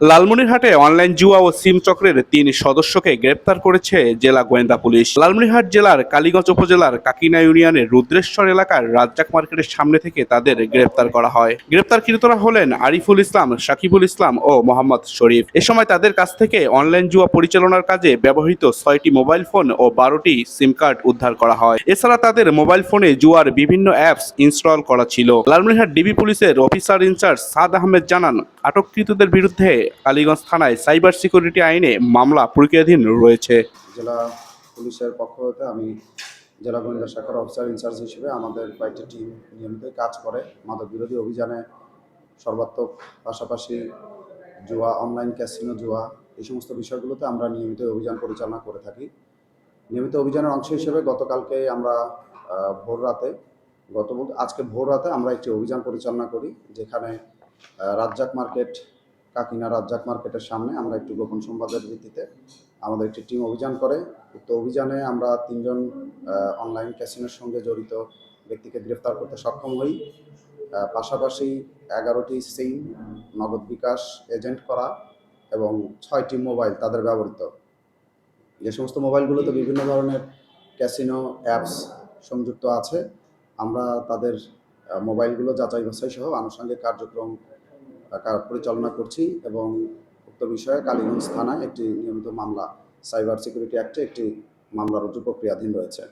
লালমনিরহাটে online জুয়া ও সিম চক্রের ৩ সদস্যকে গ্রেপ্তার করেছে জেলা গোয়েন্দা পুলিশ। লালমনিরহাট জেলার কালীগঞ্জ উপজেলার কাকিনা ইউনিয়নের রুদ্রেশ্বর এলাকার রাজ্জাক মার্কেটের সামনে থেকে তাদের গ্রেপ্তার করা হয়। গ্রেপ্তারকৃতরা হলেন আরিফুল ইসলাম, সাকিবুল ইসলাম ও মোহাম্মদ শরীফ। এ সময় তাদের কাছ থেকে অনলাইন জুয়া পরিচালনার কাজে ব্যবহৃত ৬টি মোবাইল ফোন ও ১২টি সিম কার্ড উদ্ধার করা হয়। এছাড়া তাদের মোবাইল ফোনে জুয়ার বিভিন্ন অ্যাপস ইনস্টল করা ছিল। লালমনিরহাট ডিবি পুলিশের অফিসার ইনচার্জ সাদ আহমেদ জানান, আটককৃতদের বিরুদ্ধে কালীগঞ্জ থানায় সাইবার সিকিউরিটি আইনে মামলা প্রক্রিয়াধীন রয়েছে। জেলা পুলিশের পক্ষ হতে আমি জেলা গোয়েন্দা শাখার অফিসার ইনচার্জ হিসেবে আমাদের কয়েকটি টিম নিয়মিত কাজ করে মাদক বিরোধী অভিযানে সর্বাত্মক, পাশাপাশি জুয়া, অনলাইন ক্যাসিনো জুয়া, এই সমস্ত বিষয়গুলোতে আমরা নিয়মিত অভিযান পরিচালনা করে থাকি। নিয়মিত অভিযানের অংশ হিসেবে গতকালকে আমরা আজকে ভোর রাতে আমরা একটি অভিযান পরিচালনা করি, যেখানে রাজ্জাক মার্কেট, কাকিনা রাজ্জাক মার্কেটের সামনে আমরা একটু গোপন সংবাদের ভিত্তিতে আমাদের একটি টিম অভিযান করে। উক্ত অভিযানে আমরা ৩ জন অনলাইন ক্যাসিনোর সঙ্গে জড়িত ব্যক্তিকে গ্রেফতার করতে সক্ষম হই। পাশাপাশি ১১টি সিম, নগদ বিকাশ এজেন্ট করা এবং ৬টি মোবাইল তাদের ব্যবহৃত, যে সমস্ত মোবাইলগুলোতে বিভিন্ন ধরনের ক্যাসিনো অ্যাপস সংযুক্ত আছে, আমরা তাদের মোবাইলগুলো যাচাই বাছাই সহ আনুষঙ্গিক কার্যক্রম পরিচালনা করছি এবং উক্ত বিষয়ে কালীগঞ্জ থানায় একটি নিয়মিত মামলা, সাইবার সিকিউরিটি অ্যাক্টে একটি মামলা রুজু প্রক্রিয়াধীন রয়েছে।